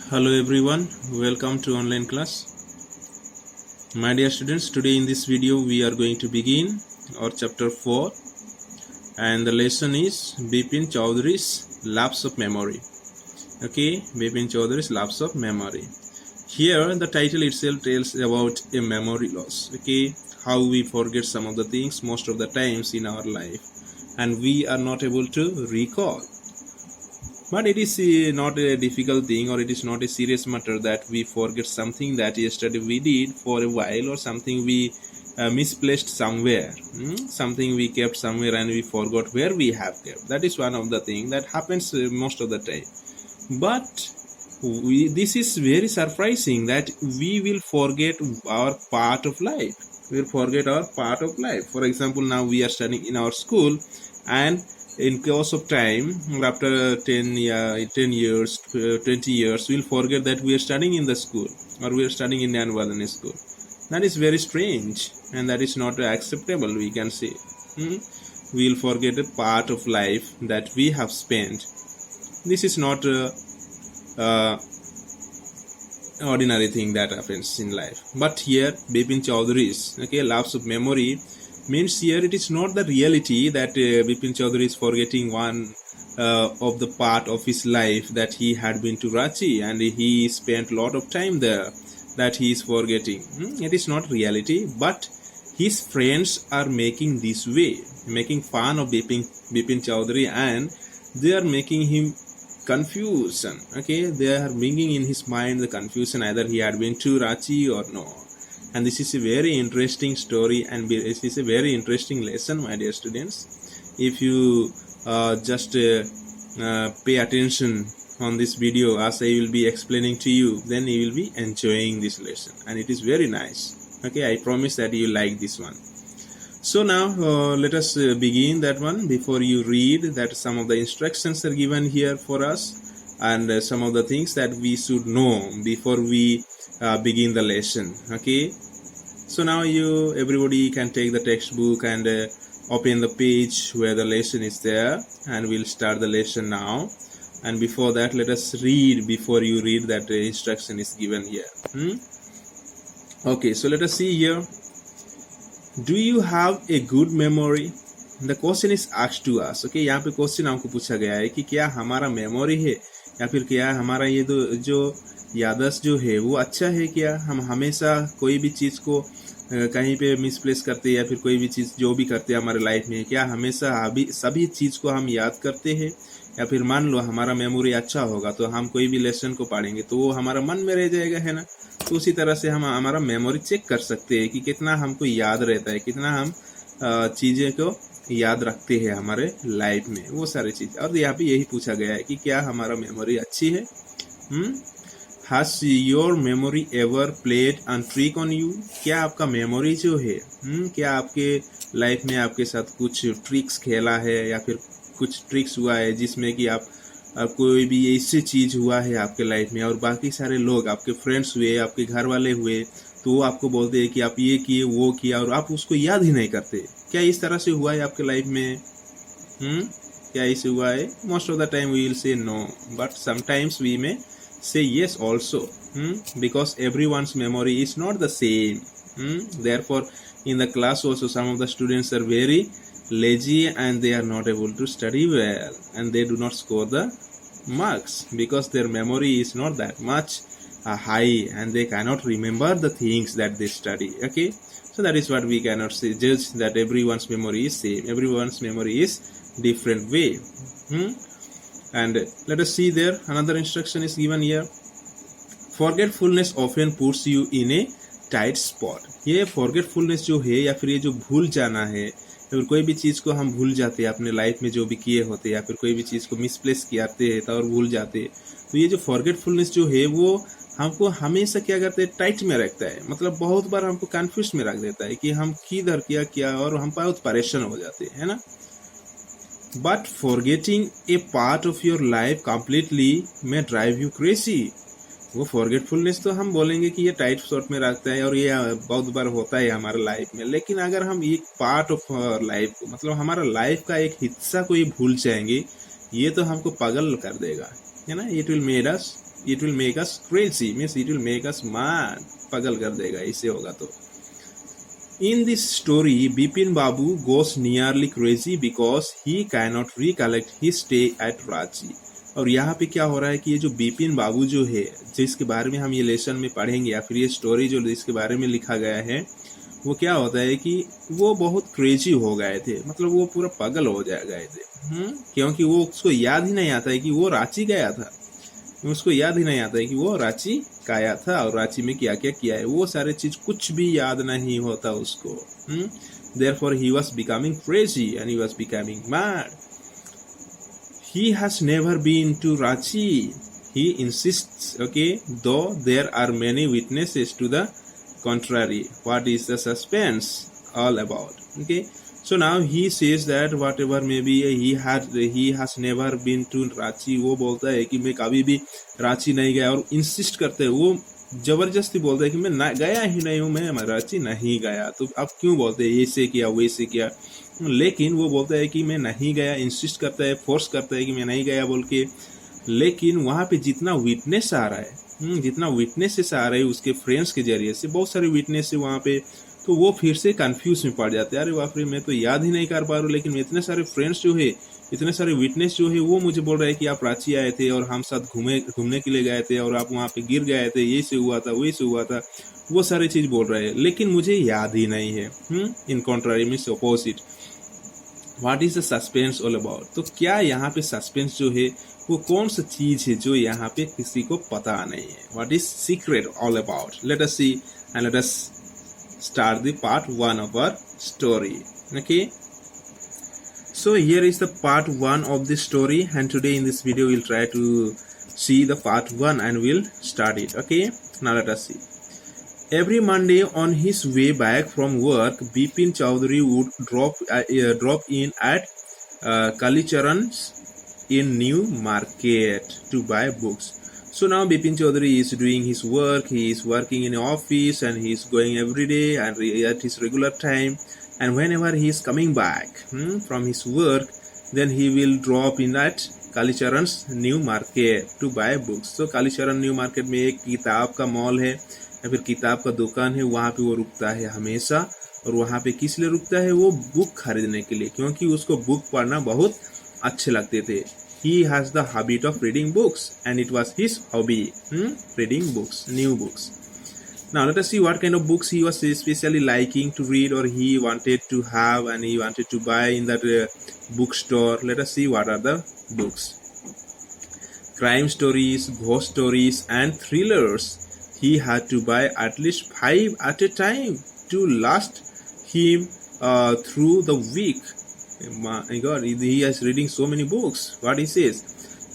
Hello everyone, welcome to online class. My dear students, today in this video we are going to begin our chapter 4 and the lesson is Bipin Chowdhury's Lapse of Memory. Okay, Bipin Chowdhury's Lapse of Memory. Here the title itself tells about a memory loss. Okay, how we forget some of the things most of the times in our life and we are not able to recall. But it is not a difficult thing, or it is not a serious matter that we forget something that yesterday we did for a while, or something we misplaced somewhere, something we kept somewhere and we forgot where we have kept. That is one of the things that happens most of the time. But this is very surprising that we will forget our part of life. We will forget our part of life. For example, now we are studying in our school, and in course of time, after 10 years, 20 years, we'll forget that we are studying in the school or we are studying in an wellness school. That is very strange and that is not acceptable, we can say. We'll forget a part of life that we have spent. This is not ordinary thing that happens in life. But here, Bipin Chowdhury's lapse of memory means here it is not the reality that Bipin Chowdhury is forgetting one of the part of his life that he had been to Ranchi and he spent a lot of time there, that he is forgetting. It is not reality, but his friends are making this way, making fun of Bipin Chowdhury, and they are making him confusion. They are bringing in his mind the confusion, either he had been to Ranchi or no. And this is a very interesting story and this is a very interesting lesson, my dear students. If you just pay attention on this video as I will be explaining to you, then you will be enjoying this lesson and it is very nice. I promise that you like this one. So now let us begin that one. Before you read that, some of the instructions are given here for us and some of the things that we should know before we begin the lesson. So now everybody can take the textbook and open the page where the lesson is there, and we'll start the lesson now. And before that, let us read before you read that instruction is given here. So let us see here. Do you have a good memory? The question is asked to us. यहाँ पे question हमको पूछा गया है कि क्या हमारा memory है या फिर क्या हमारा ये जो याददाश्त जो है वो अच्छा है। क्या हम हमेशा कोई भी चीज़ को कहीं पे मिसप्लेस करते हैं या फिर कोई भी चीज़ जो भी करते हैं हमारे लाइफ में, क्या हमेशा सभी चीज़ को हम याद करते हैं, या फिर मान लो हमारा मेमोरी अच्छा होगा तो हम कोई भी लेसन को पढ़ेंगे तो वो हमारा मन में रह जाएगा, है ना। तो उसी तरह से हम हमारा मेमोरी चेक कर सकते हैं कि कितना हमको याद रहता है, कितना हम चीज़ें को याद रखते हैं हमारे लाइफ में, वो सारी चीज़। और यहाँ पे यही पूछा गया है कि क्या हमारा मेमोरी अच्छी है। Has your memory ever played a trick on you? क्या आपका मेमोरी जो है क्या आपके लाइफ में आपके साथ कुछ ट्रिक्स खेला है या फिर कुछ ट्रिक्स हुआ है जिसमें कि आप कोई भी ऐसी चीज़ हुआ है आपके लाइफ में और बाकी सारे लोग आपके फ्रेंड्स हुए, आपके घर वाले हुए, तो वो आपको बोलते हैं कि आप ये किए वो किया और आप उसको याद ही नहीं करते। क्या इस तरह से हुआ है आपके लाइफ में? क्या इसे हुआ है? Most of the time we will say no, but sometimes we may say yes also, because everyone's memory is not the same. Therefore in the class also some of the students are very lazy and they are not able to study well and they do not score the marks because their memory is not that much high and they cannot remember the things that they study. So that is what we cannot say, judge that everyone's memory is same. Everyone's memory is different way. And let us see there, another instruction is given here. Forgetfulness often puts you in a tight spot. ये forgetfulness जो है या फिर ये जो भूल जाना है या फिर कोई भी चीज़ को हम भूल जाते हैं अपने लाइफ में जो भी किए होते हैं या फिर कोई भी चीज़ को मिसप्लेस करते हैं और भूल जाते हैं, तो ये जो forgetfulness जो है वो हमको हमेशा क्या करते हैं, टाइट में रखता है। मतलब बहुत बार हमको कन्फ्यूज में रख देता है कि हम किधर क्या और हम बहुत परेशान हो जाते हैं, है ना। But forgetting a part of your life completely may drive you crazy. वो forgetfulness तो हम बोलेंगे कि ये टाइट स्पॉट में रखता है और ये बहुत बार होता है हमारे लाइफ में, लेकिन अगर हम एक पार्ट ऑफ लाइफ को, मतलब हमारा लाइफ का एक हिस्सा को ये भूल जाएंगे, ये तो हमको पागल कर देगा, है ना। It will make us it will make us crazy, means it will make us mad, पागल कर देगा इससे होगा तो। In this story, Bipin Babu goes nearly crazy because he cannot recollect his stay at Ranchi. और यहाँ पे क्या हो रहा है कि ये जो बिपिन बाबू जो है, जिसके बारे में हम ये लेसन में पढ़ेंगे या फिर ये स्टोरी जो इसके बारे में लिखा गया है, वो क्या होता है कि वो बहुत क्रेजी हो गए थे, मतलब वो पूरा पागल हो गए थे। क्योंकि वो उसको याद ही नहीं आता है कि वो रांची गया था, उसको याद ही नहीं आता है कि वो रांची गया था और रांची में क्या क्या किया है, वो सारे चीज कुछ भी याद नहीं होता उसको। Therefore he was becoming crazy and he was becoming mad. He has never been to Ranchi, he insists, okay, though there are many witnesses to the contrary. What is the suspense all about? Okay, so now he says that whatever maybe he has never been to Ranchi, वो बोलता है कि मैं कभी भी रांची नहीं गया, और इंसिस्ट करते हैं, वो जबरदस्ती बोलता है कि मैं गया ही नहीं हूँ, मैं रांची नहीं गया। तो अब क्यों बोलते हैं ऐसे किया वैसे किया, लेकिन वो बोलता है कि मैं नहीं गया, इंसिस्ट करता है, फोर्स करता है कि मैं नहीं गया बोल के। लेकिन वहां पे जितना विटनेस आ रहा है, जितना विटनेसेस आ रहे हैं उसके फ्रेंड्स के जरिए से, बहुत सारे विटनेस है वहां पे, तो वो फिर से कंफ्यूज में पड़ जाते हैं, अरे बाप रे मैं तो याद ही नहीं कर पा रहा हूँ, लेकिन इतने सारे फ्रेंड्स जो है, इतने सारे विटनेस जो है वो मुझे बोल रहे हैं कि आप रांची आए थे और हम साथ घूमने के लिए गए थे और आप वहाँ पे गिर गए थे, ये से हुआ था वैसे हुआ था, वो सारी चीज बोल रहे हैं, लेकिन मुझे याद ही नहीं है। In contrary means opposite. What is the suspense all about? तो क्या यहाँ पे सस्पेंस जो है वो कौन सा चीज है जो यहाँ पे किसी को पता नहीं है? What is secret all about? Let us see and let us start the part 1 of our story. Okay, so here is the part 1 of the story, and today in this video we'll try to see the part 1 and we'll start it. Okay, now let us see. Every Monday on his way back from work, Bipin Chowdhury would drop in at Kalicharan's in New Market to buy books. So now Bipin Chowdhury is doing his work, he is working in an office and he is going every day and at his regular time, and whenever he is coming back from his work, then he will drop in at Kalicharan's New Market to buy books. So Kalicharan New Market में एक किताब का mall है या फिर किताब का दुकान है, वहाँ पे वो रुकता है हमेशा। और वहाँ पे किस लिए रुकता है? वो बुक खरीदने के लिए, क्योंकि उसको बुक पढ़ना बहुत अच्छे लगते थे। He has the habit of reading books and it was his hobby, reading books, new books. Now let us see what kind of books he was especially liking to read or he wanted to have and he wanted to buy in that bookstore. Let us see what are the books. Crime stories, ghost stories and thrillers. He had to buy at least 5 at a time to last him through the week. My God, he is reading so many books. What he says,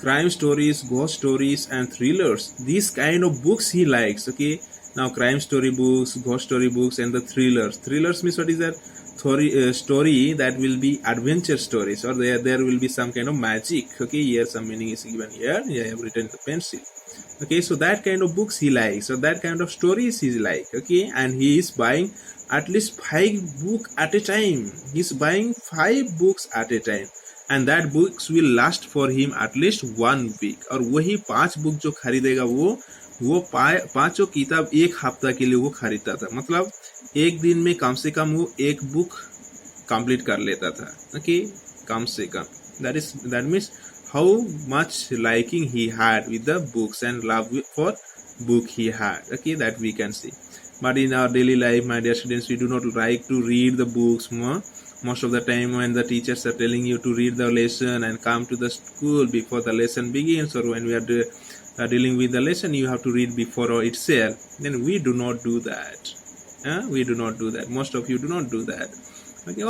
crime stories, ghost stories and thrillers, these kind of books he likes. Okay, now crime story books, ghost story books and the thrillers means what is that? Story that will be adventure stories, or there will be some kind of magic. Okay, here some meaning is given here. I have written the pencil. Okay, so that kind of books he likes, so that kind of stories he like. Okay, and he is buying at least 5 books at a time. He's buying 5 books at a time, and that books will last for him at least 1 week. और वही 5 book जो खरीदेगा वो 5 किताब 1 हफ्ता के लिए वो खरीदता था, मतलब एक दिन में कम से कम वो 1 बुक कंप्लीट कर लेता था। ओके, कम से कम। that means how much liking he had with the books and love for book he had. Okay, that we can see. But in our daily life, my dear students, we do not like to read the books more. Most of the time when the teachers are telling you to read the lesson and come to the school before the lesson begins, or when we are dealing with the lesson, you have to read before itself. Then we do not do that. We do not do that. Most of you do not do that.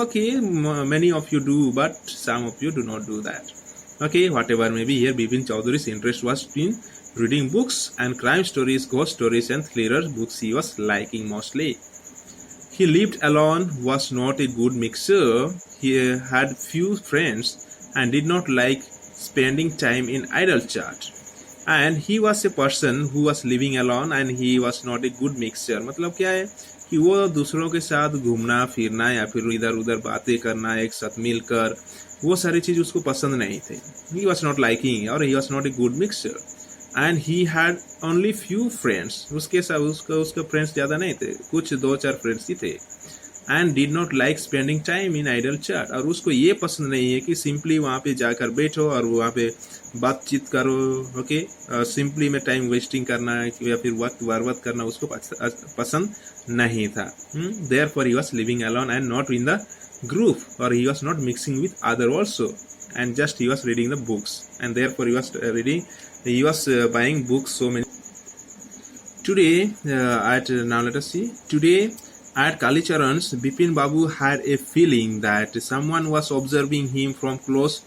Okay, many of you do, but some of you do not do that. Okay, whatever may be, here Bipin Chowdhury's interest was in reading books and crime stories, ghost stories and thrillers books he was liking mostly. He lived alone, was not a good mixer. He had few friends and did not like spending time in idle chat. And he was a person who was living alone and he was not a good mixer. मतलब क्या है कि वो दूसरों के साथ घूमना फिरना या फिर इधर उधर बातें करना, एक साथ मिलकर, वो सारी चीज उसको पसंद नहीं थे. He was not liking or he was not a good mixer. and he had only few friends. उसके साथ उसके फ्रेंड्स ज्यादा नहीं थे, कुछ 2-4 फ्रेंड्स ही थे. And did not like spending time in idle chat. और उसको ये पसंद नहीं है कि सिंपली वहाँ पे जाकर बैठो और वहाँ पे बातचीत करो. ओके, सिंपली में टाइम वेस्टिंग करना या फिर वक्त बर्बाद करना उसको पसंद नहीं था. Therefore he was living alone and not in the group, or he was not mixing with other also, and just he was reading the books, and therefore he was buying books so many. Today now let us see. Today at Kalicharan's, Bipin Babu had a feeling that someone was observing him from close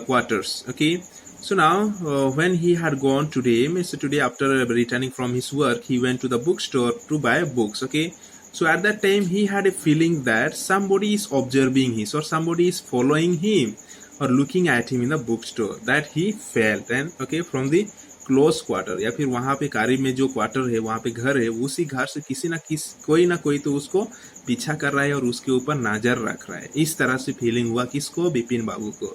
quarters. Okay, so now when he had gone today, means today after returning from his work, he went to the bookstore to buy books. Okay, so at that time he had a feeling that somebody is observing him, or somebody is following him or looking at him in the bookstore, that he felt. And okay, from the close quarter, या फिर वहां पे करीब में जो quarter है, वहां पे घर है, उसी घर से कोई ना कोई तो उसको पीछा कर रहा है और उसके ऊपर नजर रख रहा है. इस तरह से फीलिंग हुआ किसको? बिपिन बाबू को.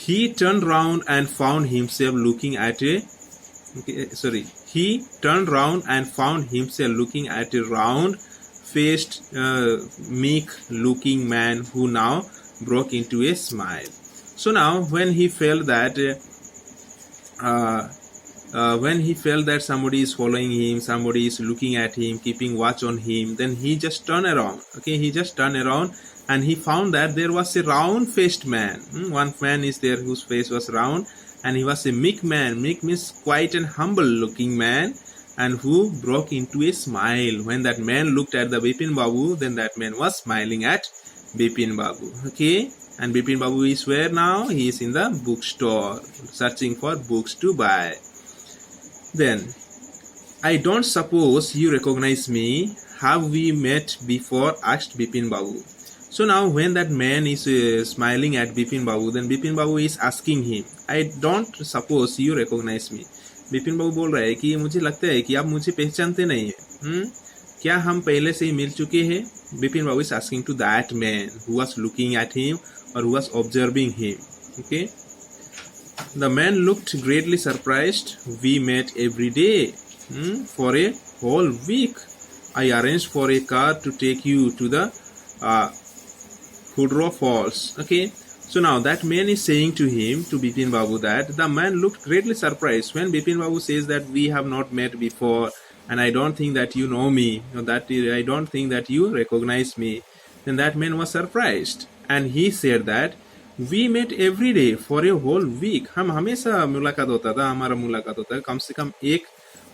He turned round and found himself looking at a round-faced, meek-looking man who now broke into a smile. So now when he felt that somebody is following him, somebody is looking at him, keeping watch on him, then he just turned around. Okay, he just turned around and he found that there was a round-faced man. One man is there whose face was round, and he was a meek man. Meek means quiet and humble-looking man, and who broke into a smile. When that man looked at the Bipin Babu, then that man was smiling at Bipin Babu. Okay. And Bipin Babu is where now? He is in the bookstore, searching for books to buy. Then, I don't suppose you recognize me. Have we met before? Asked Bipin Babu. So now when that man is smiling at Bipin Babu, then Bipin Babu is asking him, I don't suppose you recognize me. Bipin Babu बोल रहा है कि मुझे लगता है कि आप मुझे पहचानते नहीं है. क्या हम पहले से ही मिल चुके हैं? Bipin Babu is asking to that man who was looking at him, or who was observing him. Okay, the man looked greatly surprised. We met every day for a whole week. I arranged for a car to take you to the Hudro Falls. Okay, so now that man is saying to him, to Bipin Babu, that the man looked greatly surprised when Bipin Babu says that we have not met before, and I don't think that you know me, or that I don't think that you recognize me. Then that man was surprised. And he said that we met every day for a whole week. हम हमेशा मुलाकात होता था, हमारा मुलाकात होता है, कम से कम एक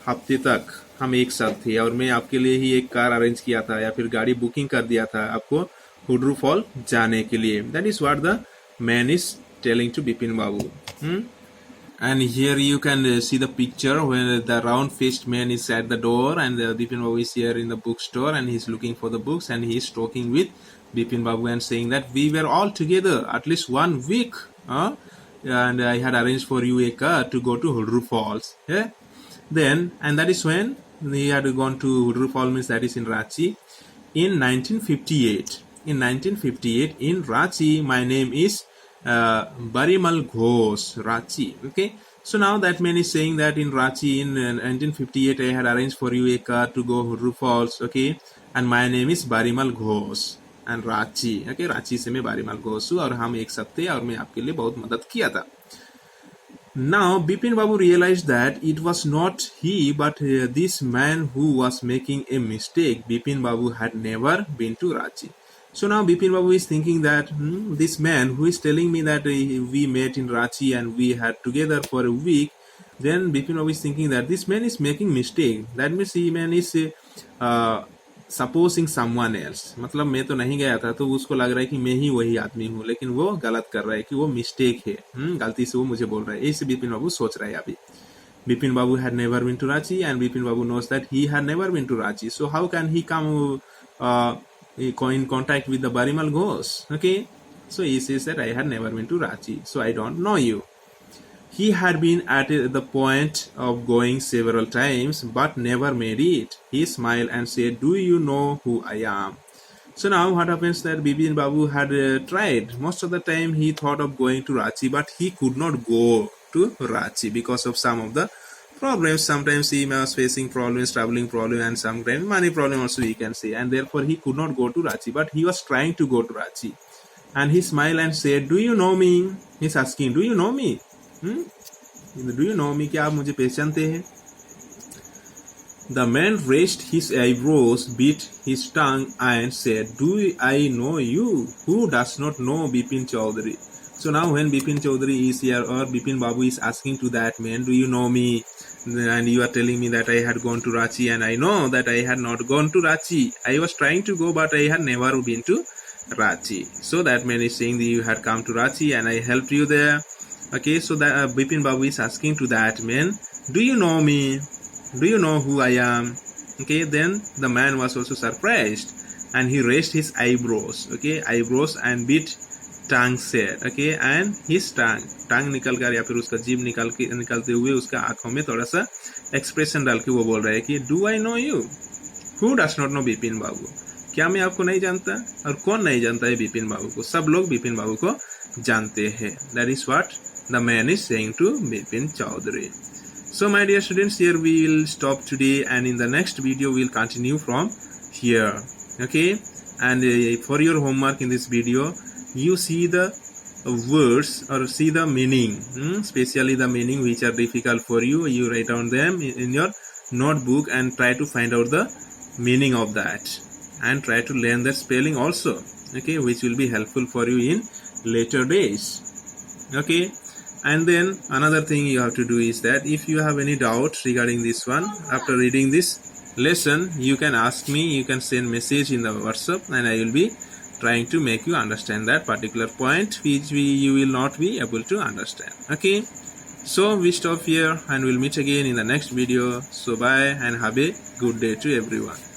हफ्ते तक हम एक साथ थे, और मैं आपके लिए ही एक कार अरेंज किया था, या फिर गाड़ी बुकिंग कर दिया था आपको हुड्रू फॉल जाने के लिए. That is what the man is telling to Bipin Babu. And here you can see the picture when the round-faced man is at the door, and Bipin Babu is here in the bookstore, and he's looking for the books, and he's talking with Bipin Babu and saying that we were all together at least 1 week, and I had arranged for you a car to go to Hudru Falls. Yeah? Then, and that is when he had gone to Hudru Falls, means that is in Ranchi, in 1958. In 1958, in Ranchi, my name is Barimal Ghosh, Ranchi. Okay, so now that man is saying that in Ranchi in 1958 I had arranged for you a car to go Hudru Falls. Okay, and my name is Barimal Ghosh and Ranchi. Okay, Ranchi से मैं बारीमल घोष हूँ और हम एक साथ थे और मैं आपके लिए बहुत मदद किया था. Now Bipin Babu realized that it was not he but this man who was making a mistake. Bipin Babu had never been to Ranchi. So now Bipin Babu is thinking that this man who is telling me that we met in Ranchi and we had together for a week, then Bipin Babu is thinking that this man is making mistake. That means he man is supposing someone else. मतलब मैं तो नहीं गया था, तो उसको लग रहा है कि मैं ही वही आदमी हूँ, लेकिन वो गलत कर रहा है, कि वो मिस्टेक है, गलती से वो मुझे बोल रहा है. ऐसे Bipin Babu सोच रहा है अभी. Bipin Babu had never been to Ranchi and Bipin Babu knows that he had never been to Ranchi. So how can he come in contact with the Barimal Ghosh? Okay, so he says that I had never been to Ranchi, so I don't know you. He had been at the point of going several times but never made it. He smiled and said, do you know who I am? So now what happens that Bipin Babu had tried. Most of the time he thought of going to Ranchi but he could not go. to Ranchi because of some of the problems. Sometimes he was facing problems, traveling problem, and sometimes money problem also we can say, and therefore he could not go to Ranchi, but he was trying to go to Ranchi. And he smiled and said, "Do you know me?" He's asking, "Do you know me? Do you know me? क्या आप मुझे पहचानते हैं?" The man raised his eyebrows, bit his tongue, and said, "Do I know you? Who does not know Bipin Chaudhary?" So now when Bipin Chaudhary is here, or Bipin Babu is asking to that man, "Do you know me?" And you are telling me that I had gone to Ranchi, and I know that I had not gone to Ranchi. I was trying to go, but I had never been to Ranchi. So that man is saying that you had come to Ranchi and I helped you there. Okay, so that Bipin Babu is asking to that man, "Do you know me? Do you know who I am?" Okay, then the man was also surprised and he raised his eyebrows. Okay, eyebrows and bit tongue said. Okay, and his tongue निकल कर या फिर उसका जीभ निकलते हुए उसका आंखों में थोड़ा सा एक्सप्रेशन डाल के वो बोल रहा है कि "Do I know you? Who does not know Bipin Babu?" क्या मैं आपको नहीं जानता? और कौन नहीं जानता है बिपिन बाबू को? सब लोग बिपिन बाबू को जानते हैं. That is what the man is saying to Bipin Chaudhary. So my dear students, here we will stop today, and in the next video we will continue from here. Okay, and for your homework in this video, you see the words or see the meaning, especially the meaning which are difficult for you. You write down them in your notebook and try to find out the meaning of that, and try to learn the spelling also. Okay, which will be helpful for you in later days. Okay, and then another thing you have to do is that if you have any doubt regarding this one, after reading this lesson, you can ask me, you can send message in the WhatsApp, and I will be trying to make you understand that particular point which you will not be able to understand. Okay, so we stop here and we'll meet again in the next video. So bye and have a good day to everyone.